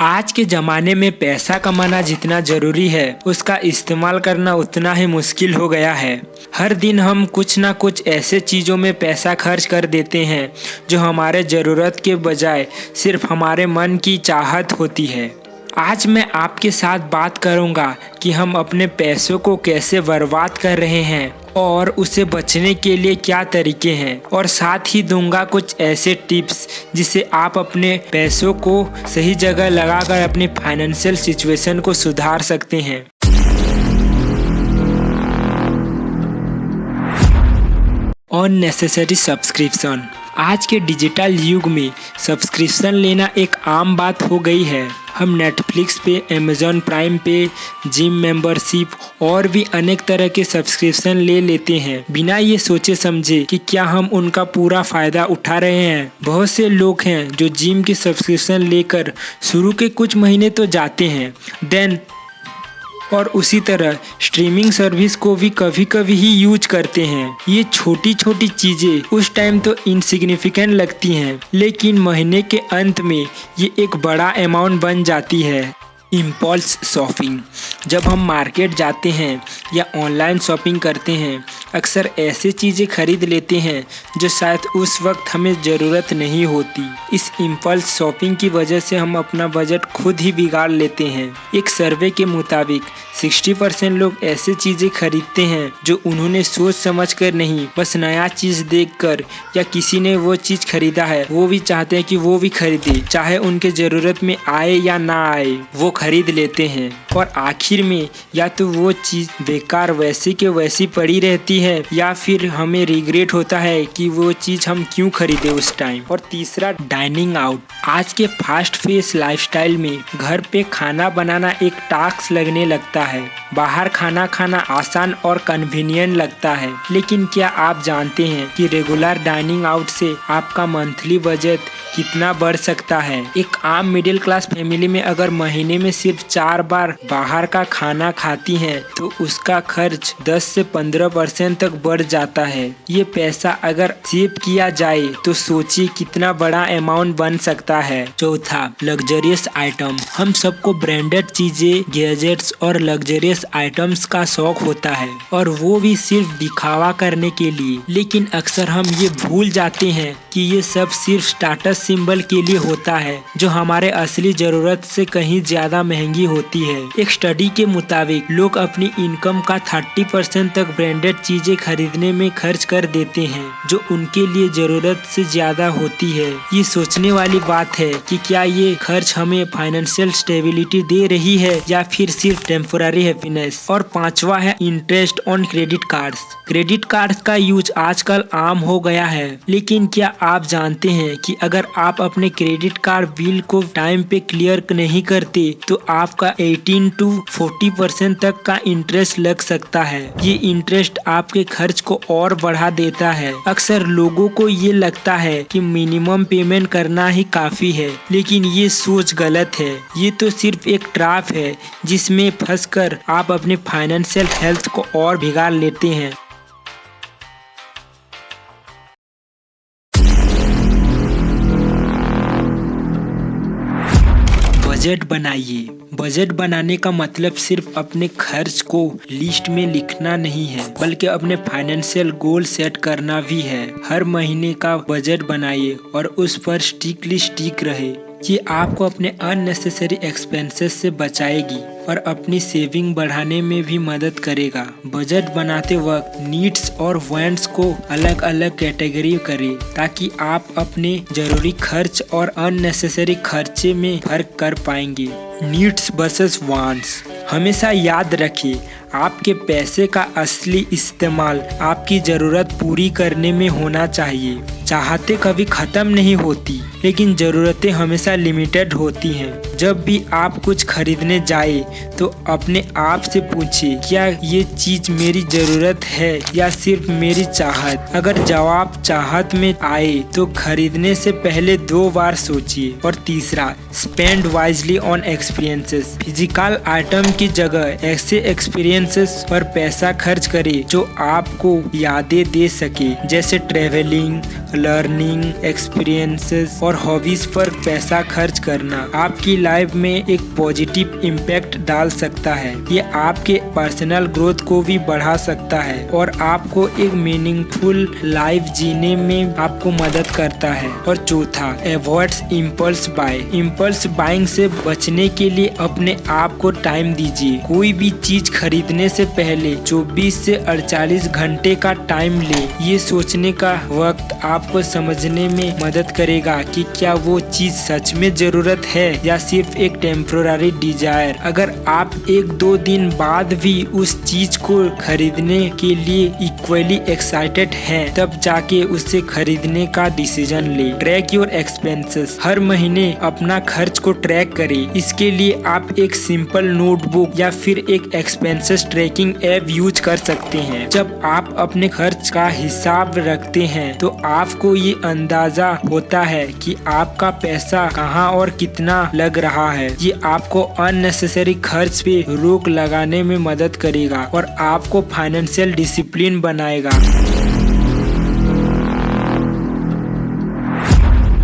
आज के ज़माने में पैसा कमाना जितना ज़रूरी है उसका इस्तेमाल करना उतना ही मुश्किल हो गया है। हर दिन हम कुछ ना कुछ ऐसे चीज़ों में पैसा खर्च कर देते हैं जो हमारे ज़रूरत के बजाय सिर्फ हमारे मन की चाहत होती है। आज मैं आपके साथ बात करूंगा कि हम अपने पैसों को कैसे बर्बाद कर रहे हैं और उसे बचने के लिए क्या तरीके हैं, और साथ ही दूंगा कुछ ऐसे टिप्स जिससे आप अपने पैसों को सही जगह लगाकर अपनी फाइनेंशियल सिचुएशन को सुधार सकते हैं। Unnecessary subscription. आज के डिजिटल युग में सब्सक्रिप्शन लेना एक आम बात हो गई है। हम नेटफ्लिक्स पे, अमेज़न प्राइम पे, जिम मेंबरशिप और भी अनेक तरह के सब्सक्रिप्शन ले लेते हैं बिना ये सोचे समझे कि क्या हम उनका पूरा फ़ायदा उठा रहे हैं। बहुत से लोग हैं जो जिम की सब्सक्रिप्शन लेकर शुरू के कुछ महीने तो जाते हैं देन और उसी तरह स्ट्रीमिंग सर्विस को भी कभी कभी ही यूज करते हैं। ये छोटी छोटी चीज़ें उस टाइम तो इनसिग्निफिकेंट लगती हैं, लेकिन महीने के अंत में ये एक बड़ा अमाउंट बन जाती है। Impulse shopping. जब हम मार्केट जाते हैं या ऑनलाइन शॉपिंग करते हैं, अक्सर ऐसे चीज़ें खरीद लेते हैं जो शायद उस वक्त हमें ज़रूरत नहीं होती। इस इम्पल्स शॉपिंग की वजह से हम अपना बजट खुद ही बिगाड़ लेते हैं। एक सर्वे के मुताबिक 60% लोग ऐसे चीज़ें खरीदते हैं जो उन्होंने सोच समझ कर नहीं, बस नया चीज़ देखकर या किसी ने वो चीज़ खरीदा है वो भी चाहते हैं कि वो भी खरीदे, चाहे उनके ज़रूरत में आए या ना आए, वो खरीद लेते हैं। और आखिर में या तो वो चीज़ बेकार वैसी के वैसी पड़ी रहती है या फिर हमें रिग्रेट होता है कि वो चीज़ हम क्यों खरीदे उस टाइम। और तीसरा, डाइनिंग आउट। आज के फास्ट फेस लाइफस्टाइल में घर पे खाना बनाना एक टास्क लगने लगता है। बाहर खाना खाना आसान और कन्वीनियंट लगता है, लेकिन क्या आप जानते हैं कि रेगुलर डाइनिंग आउट से आपका मंथली बजट कितना बढ़ सकता है। एक आम मिडिल क्लास फैमिली में अगर महीने में सिर्फ 4 बार बाहर का खाना खाती हैं तो उसका खर्च 10 से 15% तक बढ़ जाता है। ये पैसा अगर सेव किया जाए तो सोचिए कितना बड़ा अमाउंट बन सकता है। चौथा, लग्जरियस आइटम। हम सबको ब्रांडेड चीजें, गैजेट्स और लग्जरियस आइटम्स का शौक होता है, और वो भी सिर्फ दिखावा करने के लिए। लेकिन अक्सर हम ये भूल जाते हैं कि ये सब सिर्फ स्टेटस सिंबल के लिए होता है जो हमारे असली जरूरत से कहीं ज्यादा महंगी होती है। एक स्टडी के मुताबिक लोग अपनी इनकम का 30% तक ब्रांडेड चीजें खरीदने में खर्च कर देते हैं जो उनके लिए जरूरत से ज्यादा होती है। ये सोचने वाली बात है कि क्या ये खर्च हमें फाइनेंशियल स्टेबिलिटी दे रही है या फिर सिर्फ टेम्पोररी हैप्पीनेस। और पांचवा है interest on credit cards. Credit cards का यूज आजकल आम हो गया है, लेकिन क्या आप जानते हैं कि अगर आप अपने क्रेडिट कार्ड बिल को टाइम पे क्लियर नहीं करते तो आपका 18 to 40% तक का इंटरेस्ट लग सकता है। ये इंटरेस्ट आपके खर्च को और बढ़ा देता है। अक्सर लोगों को ये लगता है कि मिनिमम पेमेंट करना ही काफी है, लेकिन ये सोच गलत है। ये तो सिर्फ एक ट्रैप है जिसमें फंसकर आप अपने फाइनेंशियल हेल्थ को और बिगाड़ लेते हैं। बजट बनाइए। बजट बनाने का मतलब सिर्फ अपने खर्च को लिस्ट में लिखना नहीं है, बल्कि अपने फाइनेंशियल गोल सेट करना भी है। हर महीने का बजट बनाइए और उस पर स्ट्रिक्टली स्टिक रहे। ये आपको अपने अननेसेसरी एक्सपेंसेस से बचाएगी और अपनी सेविंग बढ़ाने में भी मदद करेगा। बजट बनाते वक्त नीड्स और वांट्स को अलग अलग कैटेगरी करें ताकि आप अपने जरूरी खर्च और अननेसेसरी खर्चे में फर्क कर पाएंगे। Needs versus wants. हमेशा याद रखिए, आपके पैसे का असली इस्तेमाल आपकी ज़रूरत पूरी करने में होना चाहिए। चाहते कभी ख़त्म नहीं होती, लेकिन ज़रूरतें हमेशा लिमिटेड होती हैं। जब भी आप कुछ खरीदने जाए तो अपने आप से पूछिए, क्या ये चीज़ मेरी ज़रूरत है या सिर्फ मेरी चाहत। अगर जवाब चाहत में आए तो खरीदने से पहले 2 बार सोचिए। और तीसरा, spend wisely on experiences. Physical item की जगह ऐसे एक्सपीरियंसेस पर पैसा खर्च करें जो आपको यादें दे सके, जैसे ट्रेवलिंग, लर्निंग, एक्सपीरियंसेस और हॉबीज पर पैसा खर्च करना आपकी लाइफ में एक पॉजिटिव इम्पैक्ट डाल सकता है। ये आपके पर्सनल ग्रोथ को भी बढ़ा सकता है और आपको एक मीनिंगफुल लाइफ जीने में आपको मदद करता है। और चौथा, avoids impulse buy. Impulse buying से बचने के लिए अपने आप को टाइम दीजिए। कोई भी चीज खरीदने से पहले 24 से 48 घंटे का टाइम ले। ये सोचने का वक्त आपको समझने में मदद करेगा कि क्या वो चीज सच में जरूरत है या सिर्फ एक टेम्पोररी डिजायर। अगर आप 1-2 दिन बाद भी उस चीज को खरीदने के लिए इक्वली एक्साइटेड हैं, तब जाके उसे खरीदने का डिसीजन ले। Track your expenses. हर महीने अपना खर्च को ट्रैक करें। इसके लिए आप एक सिंपल नोटबुक या फिर एक एक्सपेंसेस ट्रैकिंग ऐप यूज कर सकते हैं। जब आप अपने खर्च का हिसाब रखते हैं तो आपको ये अंदाजा होता है कि आपका पैसा कहाँ और कितना लग रहा है। ये आपको अननेसेसरी खर्च पे रोक लगाने में मदद करेगा और आपको फाइनेंशियल डिसिप्लिन बनाएगा।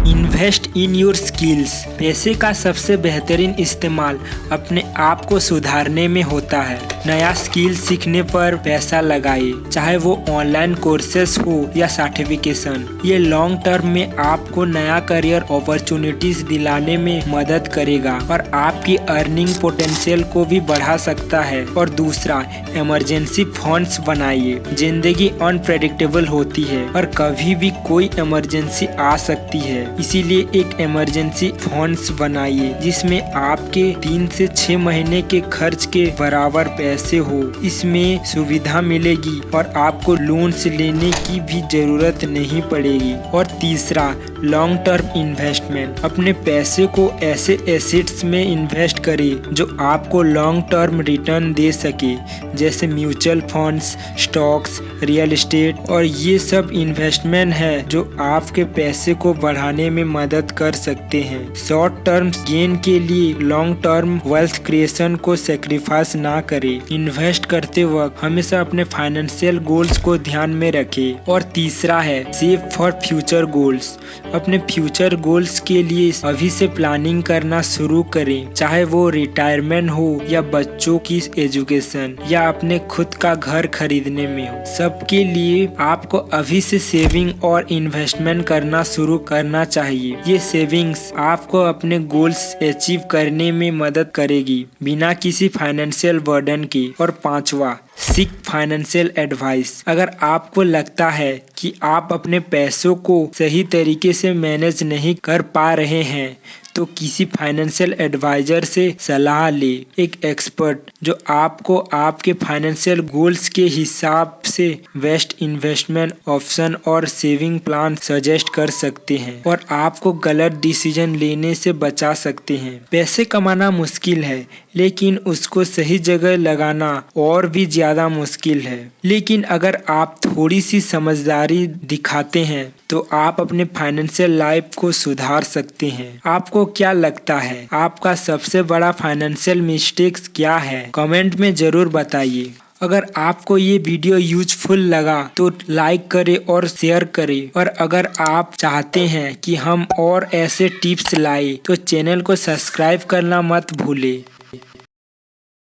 Invest in your skills. पैसे का सबसे बेहतरीन इस्तेमाल अपने आप को सुधारने में होता है। नया स्किल सीखने पर पैसा लगाइए, चाहे वो ऑनलाइन कोर्सेस हो या सर्टिफिकेशन। ये लॉन्ग टर्म में आपको नया करियर अपॉर्चुनिटीज दिलाने में मदद करेगा और आपकी अर्निंग पोटेंशियल को भी बढ़ा सकता है। और दूसरा, इमरजेंसी फंड्स बनाइए। जिंदगी अनप्रेडिक्टेबल होती है और कभी भी कोई इमरजेंसी आ सकती है, इसीलिए एक इमरजेंसी फंड्स बनाइए जिसमें आपके 3 से 6 महीने के खर्च के बराबर पैसे हो। इसमें सुविधा मिलेगी और आपको लोन्स लेने की भी जरूरत नहीं पड़ेगी। और तीसरा, लॉन्ग टर्म इन्वेस्टमेंट। अपने पैसे को ऐसे एसेट्स में इन्वेस्ट करें जो आपको लॉन्ग टर्म रिटर्न दे सके, जैसे mutual funds, stocks, real estate. और ये सब इन्वेस्टमेंट है जो आपके पैसे को बढ़ाने में मदद कर सकते हैं। शॉर्ट टर्म गेन के लिए लॉन्ग टर्म वेल्थ क्रिएशन को सेक्रीफाइस ना करें। इन्वेस्ट करते वक्त हमेशा अपने फाइनेंशियल गोल्स को ध्यान में रखें। और तीसरा है, सेव फॉर फ्यूचर गोल्स। अपने फ्यूचर गोल्स के लिए अभी से प्लानिंग करना शुरू करें, चाहे वो रिटायरमेंट हो या बच्चों की एजुकेशन या अपने खुद का घर खरीदने में हो। सबके लिए आपको अभी से सेविंग और इन्वेस्टमेंट करना शुरू करना चाहिए। ये सेविंग्स आपको अपने गोल्स अचीव करने में मदद करेगी बिना किसी फाइनेंशियल बर्डन के। और पांचवा, सीक फाइनेंशियल एडवाइस। अगर आपको लगता है कि आप अपने पैसों को सही तरीके से मैनेज नहीं कर पा रहे हैं तो किसी फाइनेंशियल एडवाइजर से सलाह ले। एक एक्सपर्ट जो आपको आपके फाइनेंशियल गोल्स के हिसाब से बेस्ट इन्वेस्टमेंट ऑप्शन और सेविंग प्लान सजेस्ट कर सकते हैं और आपको गलत डिसीजन लेने से बचा सकते हैं। पैसे कमाना मुश्किल है, लेकिन उसको सही जगह लगाना और भी ज्यादा मुश्किल है। लेकिन अगर आप थोड़ी सी समझदारी दिखाते हैं तो आप अपने फाइनेंशियल लाइफ को सुधार सकते हैं। आपको क्या लगता है, आपका सबसे बड़ा फाइनेंशियल मिस्टेक्स क्या है? कमेंट में जरूर बताइए। अगर आपको ये वीडियो यूजफुल लगा तो लाइक करें और शेयर करें। और अगर आप चाहते हैं कि हम और ऐसे टिप्स लाएं तो चैनल को सब्सक्राइब करना मत भूलें।